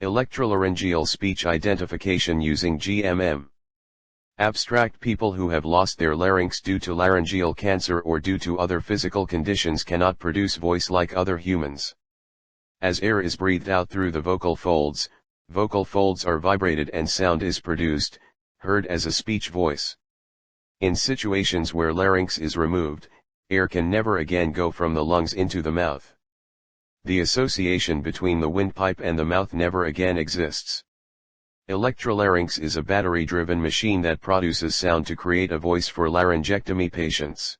Electrolaryngeal Speech Identification using GMM. Abstract: people who have lost their larynx due to laryngeal cancer or due to other physical conditions cannot produce voice like other humans. As air is breathed out through the vocal folds are vibrated and sound is produced, heard as a speech voice. In situations where larynx is removed, air can never again go from the lungs into the mouth. The association between the windpipe and the mouth never again exists. Electrolarynx is a battery-driven machine that produces sound to create a voice for laryngectomy patients.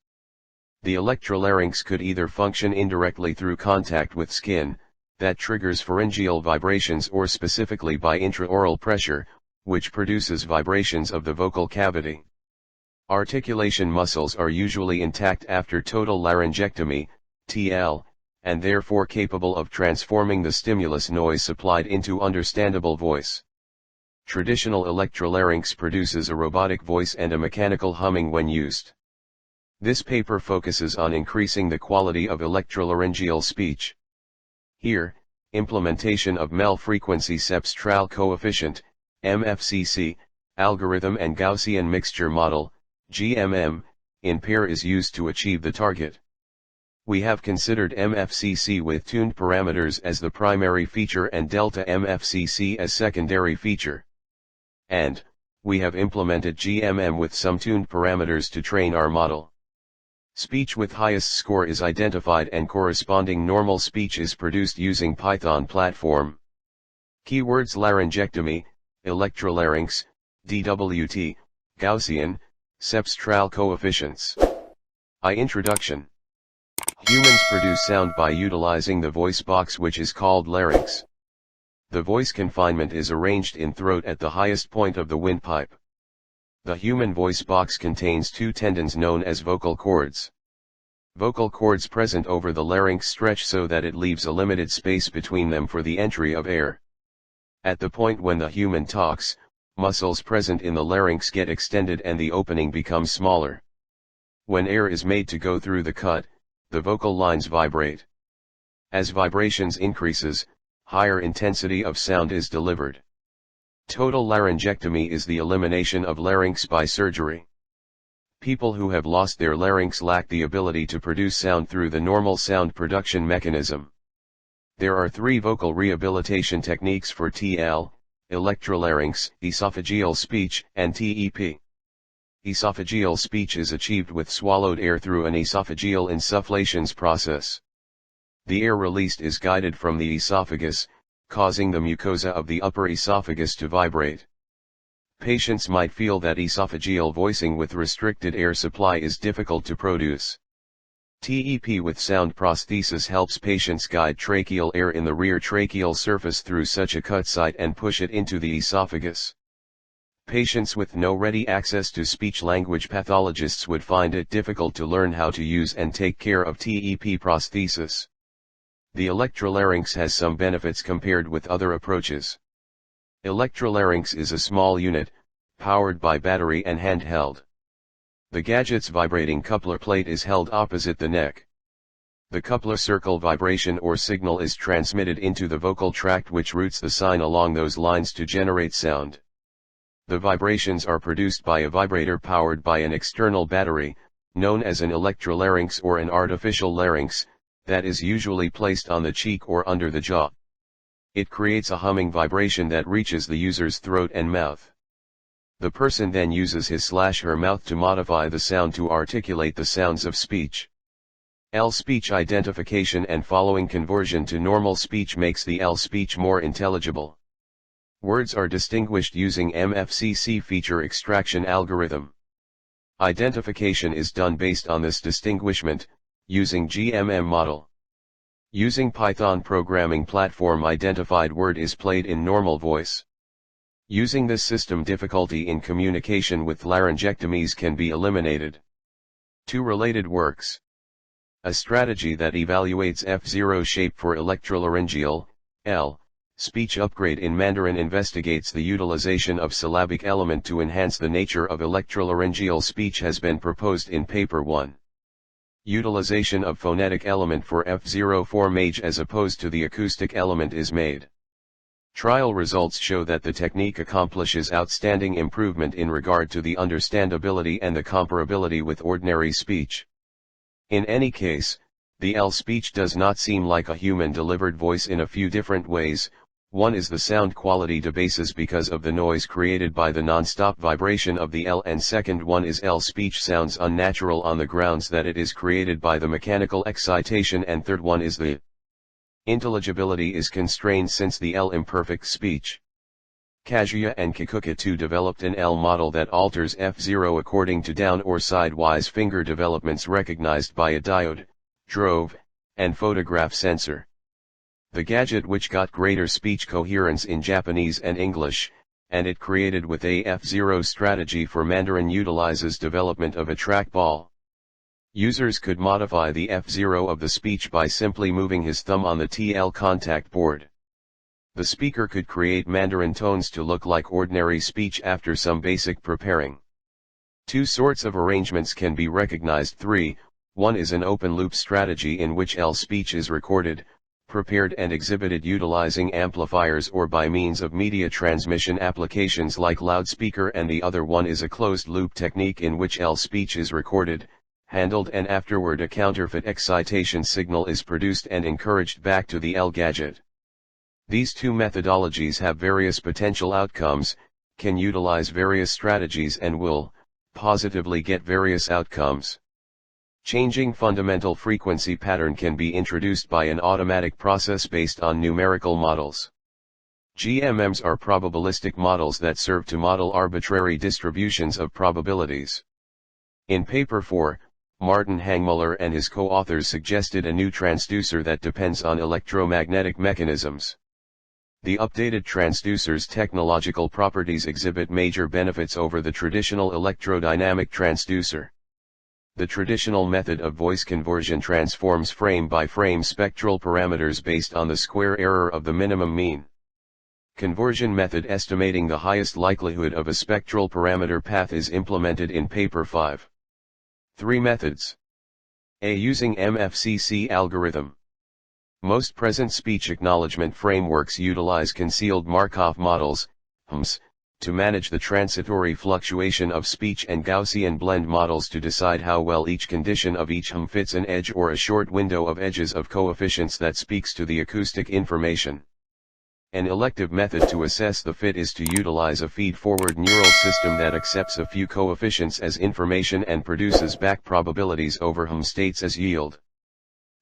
The electrolarynx could either function indirectly through contact with skin, that triggers pharyngeal vibrations, or specifically by intraoral pressure, which produces vibrations of the vocal cavity. Articulation muscles are usually intact after total laryngectomy, TL, and therefore capable of transforming the stimulus noise supplied into understandable voice. Traditional electrolarynx produces a robotic voice and a mechanical humming when used. This paper focuses on increasing the quality of electrolaryngeal speech. Here, implementation of Mel Frequency Cepstral Coefficient, MFCC, algorithm and Gaussian Mixture Model, GMM, in pair is used to achieve the target. We have considered MFCC with tuned parameters as the primary feature and delta MFCC as secondary feature. And, we have implemented GMM with some tuned parameters to train our model. Speech with highest score is identified and corresponding normal speech is produced using Python platform. Keywords: laryngectomy, electrolarynx, DWT, Gaussian, Cepstral coefficients. Introduction. Humans produce sound by utilizing the voice box, which is called larynx. The voice confinement is arranged in throat at the highest point of the windpipe. The human voice box contains two tendons known as vocal cords. Vocal cords present over the larynx stretch so that it leaves a limited space between them for the entry of air. At the point when the human talks, muscles present in the larynx get extended and the opening becomes smaller. When air is made to go through the cut, the vocal lines vibrate. As vibrations increases, higher intensity of sound is delivered. Total laryngectomy is the elimination of larynx by surgery. People who have lost their larynx lack the ability to produce sound through the normal sound production mechanism. There are three vocal rehabilitation techniques for TL, electrolarynx, esophageal speech, and TEP. Esophageal speech is achieved with swallowed air through an esophageal insufflations process. The air released is guided from the esophagus, causing the mucosa of the upper esophagus to vibrate. Patients might feel that esophageal voicing with restricted air supply is difficult to produce. TEP with sound prosthesis helps patients guide tracheal air in the rear tracheal surface through such a cut site and push it into the esophagus. Patients with no ready access to speech-language pathologists would find it difficult to learn how to use and take care of TEP prosthesis. The electrolarynx has some benefits compared with other approaches. Electrolarynx is a small unit, powered by battery and handheld. The gadget's vibrating coupler plate is held opposite the neck. The coupler circle vibration or signal is transmitted into the vocal tract, which routes the sign along those lines to generate sound. The vibrations are produced by a vibrator powered by an external battery, known as an electrolarynx or an artificial larynx, that is usually placed on the cheek or under the jaw. It creates a humming vibration that reaches the user's throat and mouth. The person then uses his/her mouth to modify the sound to articulate the sounds of speech. L speech identification and following conversion to normal speech makes the L speech more intelligible. Words are distinguished using MFCC feature extraction algorithm. Identification is done based on this distinguishment, using GMM model. Using Python programming platform, identified word is played in normal voice. Using this system, difficulty in communication with laryngectomies can be eliminated. 2 related works. A strategy that evaluates F0 shape for electrolaryngeal, L, speech upgrade in Mandarin investigates the utilization of syllabic element to enhance the nature of electrolaryngeal speech has been proposed in paper 1. Utilization of phonetic element for F0 form age as opposed to the acoustic element is made. Trial results show that the technique accomplishes outstanding improvement in regard to the understandability and the comparability with ordinary speech. In any case, the L speech does not seem like a human-delivered voice in a few different ways. One is the sound quality debases because of the noise created by the non-stop vibration of the L, and second one is L speech sounds unnatural on the grounds that it is created by the mechanical excitation, and third one is the intelligibility is constrained since the L imperfect speech. Kazuya and Kikuka developed an L model that alters F0 according to down or sidewise finger developments recognized by a diode, drove, and photograph sensor. The gadget which got greater speech coherence in Japanese and English, and it created with a F0 strategy for Mandarin utilizes development of a trackball. Users could modify the F0 of the speech by simply moving his thumb on the TL contact board. The speaker could create Mandarin tones to look like ordinary speech after some basic preparing. Two sorts of arrangements can be recognized. 3. One is an open loop strategy in which L speech is recorded, prepared and exhibited utilizing amplifiers or by means of media transmission applications like loudspeaker, and the other one is a closed loop technique in which L speech is recorded, handled, and afterward a counterfeit excitation signal is produced and encouraged back to the L gadget. These two methodologies have various potential outcomes, can utilize various strategies, and will positively get various outcomes. Changing fundamental frequency pattern can be introduced by an automatic process based on numerical models. GMMs are probabilistic models that serve to model arbitrary distributions of probabilities. In paper 4, Martin Hangmuller and his co-authors suggested a new transducer that depends on electromagnetic mechanisms. The updated transducer's technological properties exhibit major benefits over the traditional electrodynamic transducer. The traditional method of voice conversion transforms frame-by-frame spectral parameters based on the square error of the minimum mean. Conversion method estimating the highest likelihood of a spectral parameter path is implemented in paper 5. 3 methods. A. Using MFCC algorithm. Most present speech acknowledgement frameworks utilize concealed Markov models, HMS, to manage the transitory fluctuation of speech, and Gaussian blend models to decide how well each condition of each HM fits an edge or a short window of edges of coefficients that speaks to the acoustic information. An elective method to assess the fit is to utilize a feed-forward neural system that accepts a few coefficients as information and produces back probabilities over HM states as yield.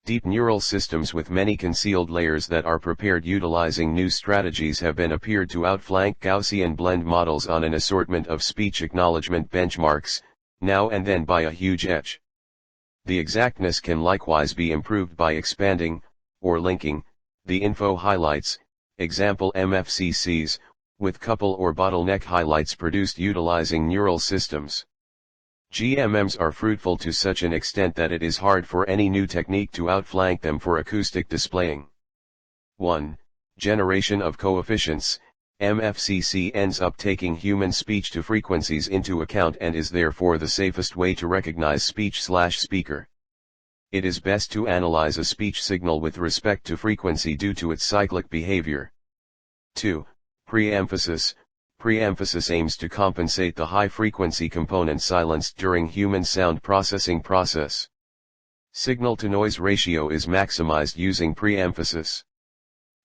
Deep neural systems with many concealed layers that are prepared utilizing new strategies have been appeared to outflank Gaussian blend models on an assortment of speech acknowledgement benchmarks, now and then by a huge edge. The exactness can likewise be improved by expanding, or linking, the info highlights, example MFCCs, with couple or bottleneck highlights produced utilizing neural systems. GMMs are fruitful to such an extent that it is hard for any new technique to outflank them for acoustic displaying. 1. Generation of coefficients. MFCC ends up taking human speech to frequencies into account and is therefore the safest way to recognize speech/speaker. It is best to analyze a speech signal with respect to frequency due to its cyclic behavior. 2. Preemphasis. Preemphasis aims to compensate the high-frequency component silenced during human sound processing process. Signal-to-noise ratio is maximized using preemphasis.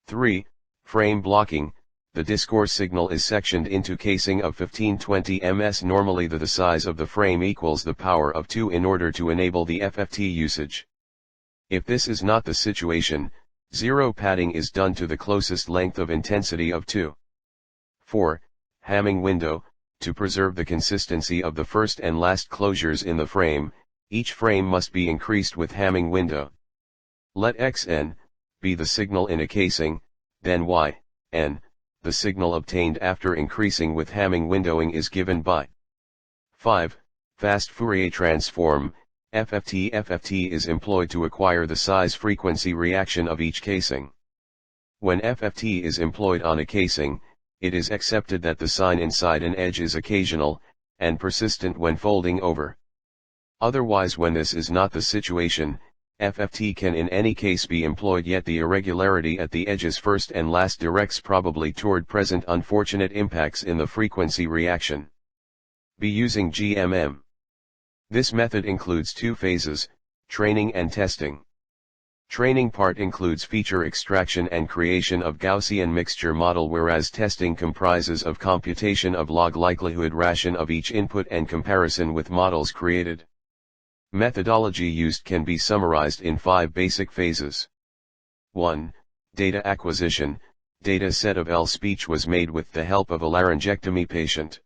3. Frame blocking. The discourse signal is sectioned into casing of 15-20 ms. Normally the size of the frame equals the power of 2 in order to enable the FFT usage. If this is not the situation, zero padding is done to the closest length of intensity of 2. 4. Hamming window. To preserve the consistency of the first and last closures in the frame, each frame must be increased with hamming window. Let xn be the signal in a casing, then yn, the signal obtained after increasing with hamming windowing, is given by 5. Fast Fourier transform. FFT is employed to acquire the size-frequency reaction of each casing. When FFT is employed on a casing, it is accepted that the sign inside an edge is occasional, and persistent when folding over. Otherwise, when this is not the situation, FFT can in any case be employed, yet the irregularity at the edges first and last directs probably toward present unfortunate impacts in the frequency reaction. B. Using GMM. This method includes two phases, training and testing. Training part includes feature extraction and creation of Gaussian mixture model, whereas testing comprises of computation of log likelihood ration of each input and comparison with models created. Methodology used can be summarized in 5 basic phases. 1. Data acquisition. Data set of L speech was made with the help of a laryngectomy patient.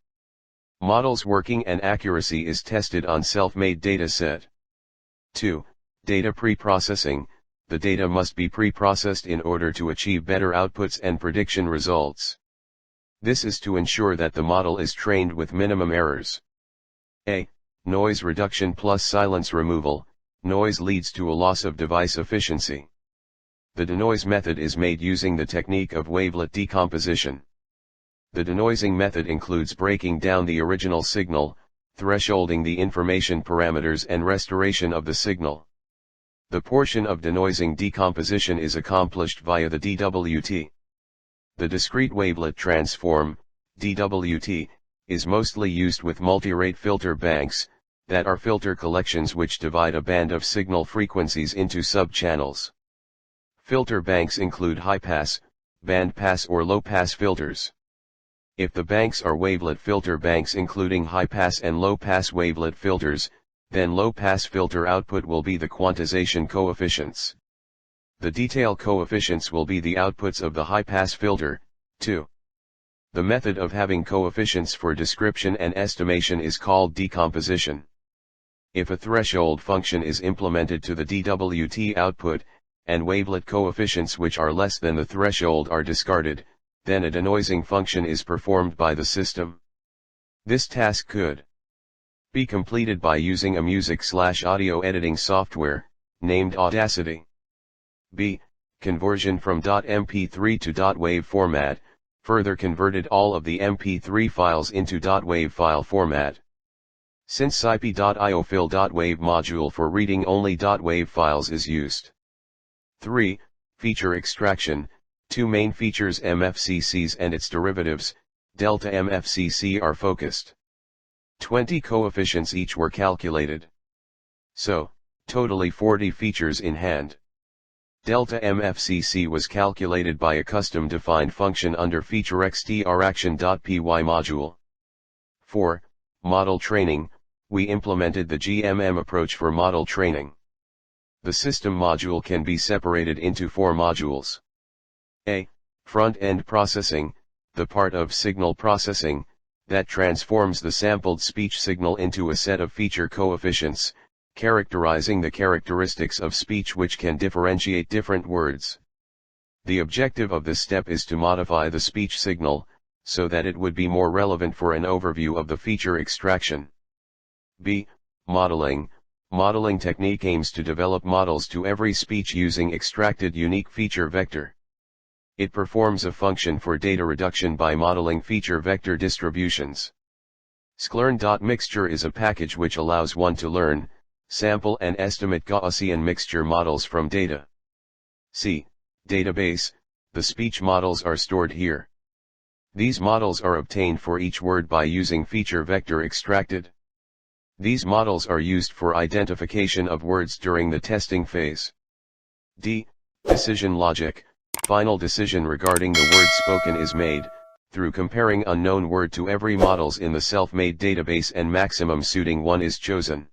Model's working and accuracy is tested on self-made data set. 2. Data pre-processing. The data must be pre-processed in order to achieve better outputs and prediction results. This is to ensure that the model is trained with minimum errors. A. Noise reduction plus silence removal. Noise leads to a loss of device efficiency. The Denoise method is made using the technique of wavelet decomposition. The denoising method includes breaking down the original signal, thresholding the information parameters and restoration of the signal. The portion of denoising decomposition is accomplished via the DWT. The discrete wavelet transform, DWT, is mostly used with multirate filter banks, that are filter collections which divide a band of signal frequencies into sub-channels. Filter banks include high-pass, band-pass or low-pass filters. If the banks are wavelet filter banks including high-pass and low-pass wavelet filters, then low-pass filter output will be the quantization coefficients. The detail coefficients will be the outputs of the high-pass filter, too. The method of having coefficients for description and estimation is called decomposition. If a threshold function is implemented to the DWT output, and wavelet coefficients which are less than the threshold are discarded, then a denoising function is performed by the system. This task could be completed by using a music/audio editing software, named Audacity. B. Conversion from .mp3 to .wav format, further converted all of the mp3 files into .wav file format. Since scip.io fill .wav module for reading only .wav files is used. 3. Feature extraction. Two main features MFCCs and its derivatives, delta MFCC, are focused. 20 coefficients each were calculated. So, totally 40 features in hand. Delta MFCC was calculated by a custom-defined function under featureXTRaction.py module. 4. Model training. We implemented the GMM approach for model training. The system module can be separated into 4 modules. A. Front-end processing, the part of signal processing, that transforms the sampled speech signal into a set of feature coefficients, characterizing the characteristics of speech which can differentiate different words. The objective of this step is to modify the speech signal, so that it would be more relevant for an overview of the feature extraction. B. Modeling. Modeling technique aims to develop models to every speech using extracted unique feature vector. It performs a function for data reduction by modeling feature vector distributions. Sklearn.mixture is a package which allows one to learn, sample and estimate Gaussian mixture models from data. C. Database. The speech models are stored here. These models are obtained for each word by using feature vector extracted. These models are used for identification of words during the testing phase. D. Decision logic. Final decision regarding the word spoken is made, through comparing unknown word to every models in the self-made database, and maximum suiting one is chosen.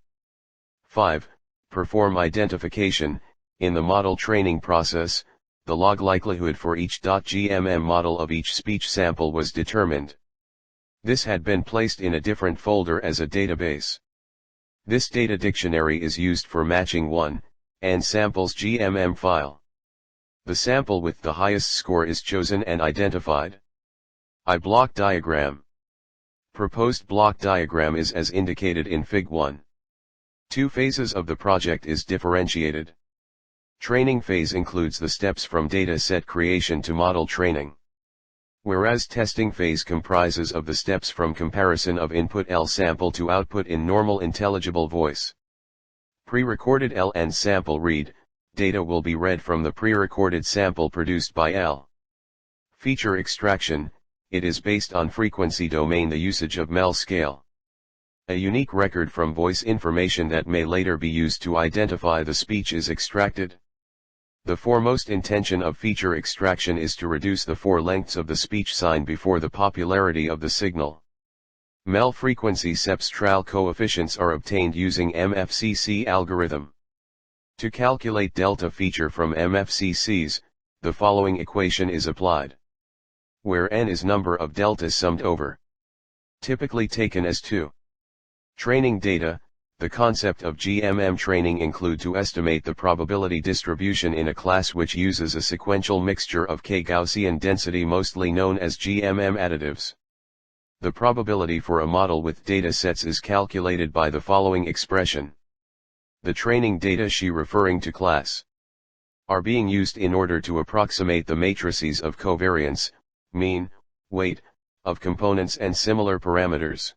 5. Perform identification. In the model training process, the log likelihood for each .gmm model of each speech sample was determined. This had been placed in a different folder as a database. This data dictionary is used for matching one, and samples GMM file. The sample with the highest score is chosen and identified. I block diagram. Proposed block diagram is as indicated in Fig 1. 2 phases of the project is differentiated. Training phase includes the steps from data set creation to model training. Whereas testing phase comprises of the steps from comparison of input L sample to output in normal intelligible voice. Pre-recorded LN sample read, data will be read from the pre-recorded sample produced by L. Feature extraction, it is based on frequency domain, the usage of Mel scale. A unique record from voice information that may later be used to identify the speech is extracted. The foremost intention of feature extraction is to reduce the four lengths of the speech sign before the popularity of the signal. Mel Frequency Cepstral Coefficients are obtained using MFCC algorithm. To calculate delta feature from MFCCs, the following equation is applied, where n is number of deltas summed over, typically taken as 2. Training data. The concept of Gmm training include to estimate the probability distribution in a class which uses a sequential mixture of k Gaussian density, mostly known as Gmm additives. The probability for a model with data sets is calculated by the following expression. The training data she referring to class are being used in order to approximate the matrices of covariance, mean, weight, of components and similar parameters.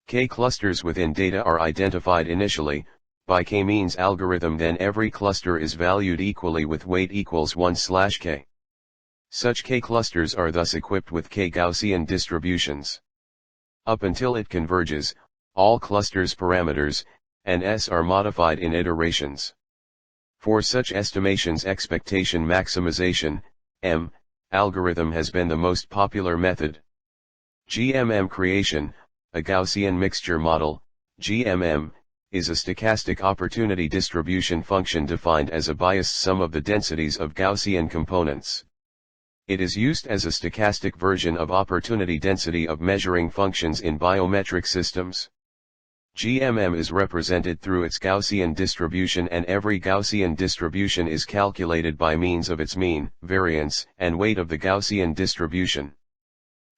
K clusters within data are identified initially, by k-means algorithm, then every cluster is valued equally with weight equals 1/k. Such K clusters are thus equipped with K Gaussian distributions. Up until it converges, all clusters parameters, and S are modified in iterations. For such estimations, expectation maximization, M, algorithm has been the most popular method. Gmm creation, a Gaussian mixture model, Gmm, is a stochastic opportunity distribution function defined as a biased sum of the densities of Gaussian components. It is used as a stochastic version of opportunity density of measuring functions in biometric systems. Gmm is represented through its Gaussian distribution, and every Gaussian distribution is calculated by means of its mean, variance, and weight of the Gaussian distribution.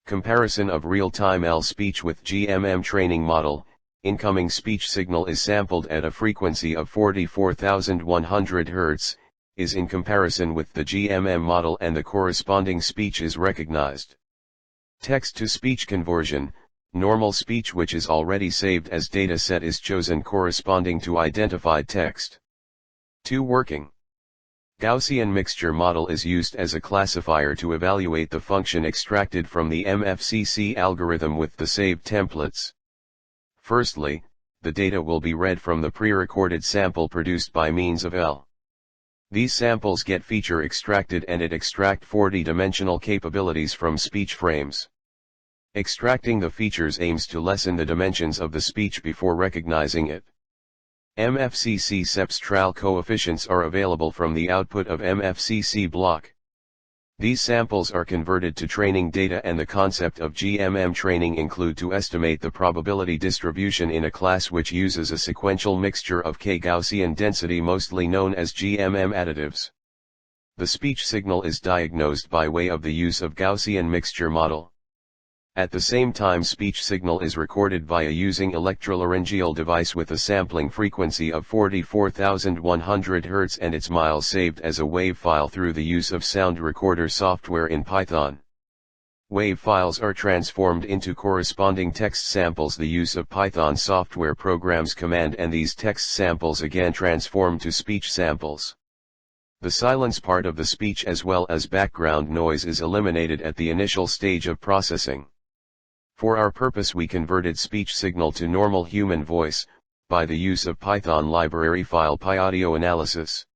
Comparison of real-time L speech with Gmm training model. Incoming speech signal is sampled at a frequency of 44,100 Hz, is in comparison with the Gmm model, and the corresponding speech is recognized. Text-to-speech conversion. Normal speech which is already saved as data set is chosen corresponding to identified text. 2. Working. Gaussian mixture model is used as a classifier to evaluate the function extracted from the MFCC algorithm with the saved templates. Firstly, the data will be read from the pre-recorded sample produced by means of L. These samples get feature extracted, and it extract 40-dimensional capabilities from speech frames. Extracting the features aims to lessen the dimensions of the speech before recognizing it. MFCC Cepstral coefficients are available from the output of MFCC block. These samples are converted to training data, and the concept of Gmm training include to estimate the probability distribution in a class which uses a sequential mixture of K Gaussian density, mostly known as Gmm additives. The speech signal is diagnosed by way of the use of Gaussian mixture model. At the same time, speech signal is recorded via using electrolaryngeal device with a sampling frequency of 44,100 Hz and its miles saved as a WAV file through the use of sound recorder software in Python. WAV files are transformed into corresponding text samples. The use of Python software programs command, and these text samples again transform to speech samples. The silence part of the speech as well as background noise is eliminated at the initial stage of processing. For our purpose we converted speech signal to normal human voice, by the use of Python library file PyAudio analysis.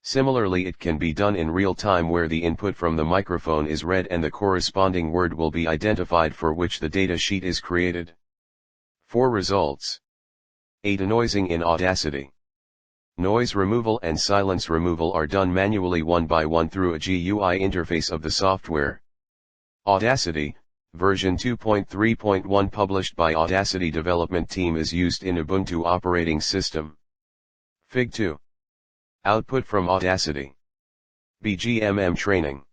Similarly, it can be done in real time where the input from the microphone is read and the corresponding word will be identified for which the data sheet is created. 4 results. A. Denoising in Audacity. Noise removal and silence removal are done manually one by one through a GUI interface of the software. Audacity, version 2.3.1 published by Audacity development team, is used in Ubuntu operating system. Fig 2. Output from Audacity. Gmm training.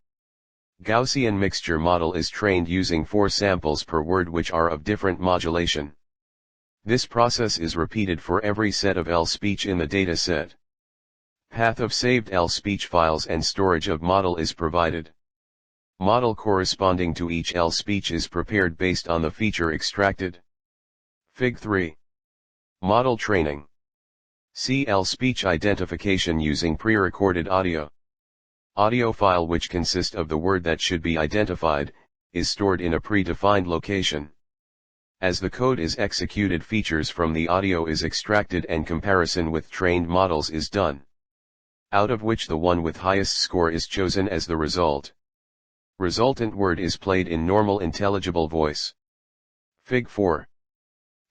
Gaussian mixture model is trained using 4 samples per word which are of different modulation. This process is repeated for every set of L speech in the data set. Path of saved L speech files and storage of model is provided. Model corresponding to each L speech is prepared based on the feature extracted. Fig 3. Model training. CL speech identification using pre-recorded audio. Audio file which consists of the word that should be identified, is stored in a predefined location. As the code is executed, features from the audio is extracted and comparison with trained models is done. Out of which the one with highest score is chosen as the result. Resultant word is played in normal intelligible voice. Fig. 4.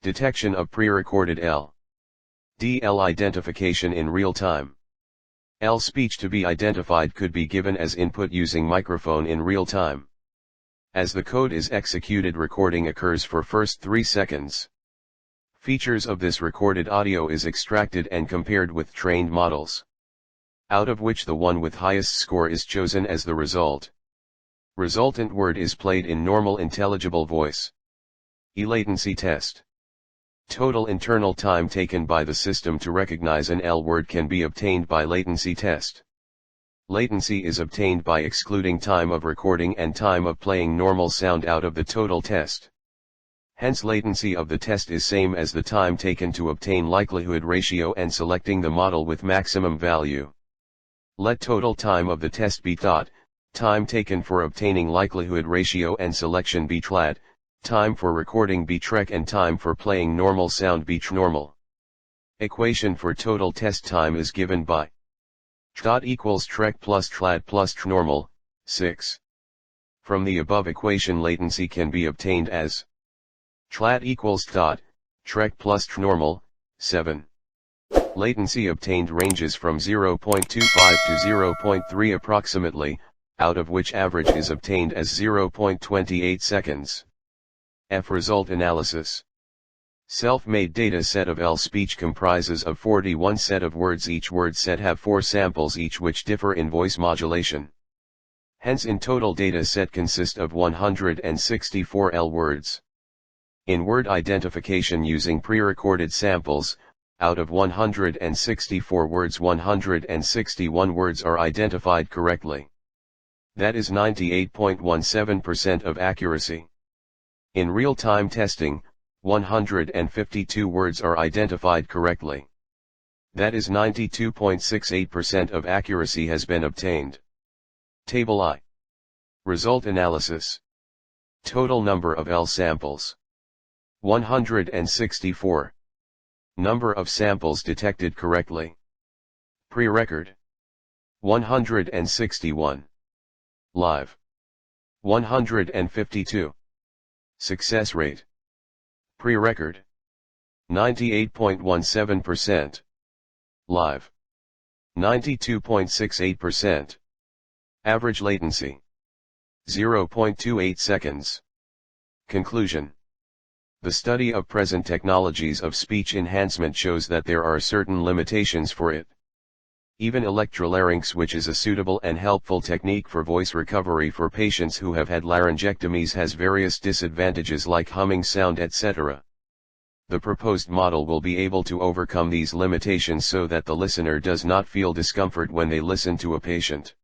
Detection of pre-recorded L.D.L. identification in real time. L speech to be identified could be given as input using microphone in real time. As the code is executed, recording occurs for first 3 seconds. Features of this recorded audio is extracted and compared with trained models. Out of which the one with highest score is chosen as the result. Resultant word is played in normal intelligible voice. E-Latency Test. Total internal time taken by the system to recognize an L word can be obtained by latency test. Latency is obtained by excluding time of recording and time of playing normal sound out of the total test. Hence latency of the test is same as the time taken to obtain likelihood ratio and selecting the model with maximum value. Let total time of the test be time taken for obtaining likelihood ratio and selection be TLAT, time for recording be TREC and time for playing normal sound be TRNormal. Equation for total test time is given by equals TREC plus TLAT plus TRNormal, 6. From the above equation latency can be obtained as TLAT equals TREC plus TRNormal, 7. Latency obtained ranges from 0.25 to 0.3 approximately, out of which average is obtained as 0.28 seconds. F. Result analysis. Self-made data set of L speech comprises of 41 set of words. Each word set have 4 samples each which differ in voice modulation. Hence in total data set consist of 164 L words. In word identification using pre-recorded samples, out of 164 words 161 words are identified correctly. That is 98.17% of accuracy. In real-time testing, 152 words are identified correctly. That is 92.68% of accuracy has been obtained. Table I. Result analysis. Total number of L samples. 164. Number of samples detected correctly. Pre-record. 161. Live. 152. Success rate. Pre-record. 98.17%. Live. 92.68%. Average latency. 0.28 seconds. Conclusion. The study of present technologies of speech enhancement shows that there are certain limitations for it. Even Electrolarynx, which is a suitable and helpful technique for voice recovery for patients who have had laryngectomies, has various disadvantages like humming sound, etc. The proposed model will be able to overcome these limitations so that the listener does not feel discomfort when they listen to a patient.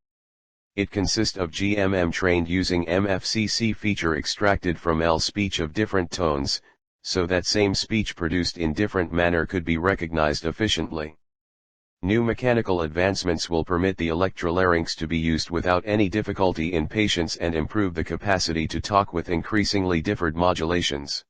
It consists of Gmm trained using MFCC feature extracted from L speech of different tones, so that same speech produced in different manner could be recognized efficiently. New mechanical advancements will permit the electrolarynx to be used without any difficulty in patients and improve the capacity to talk with increasingly differed modulations.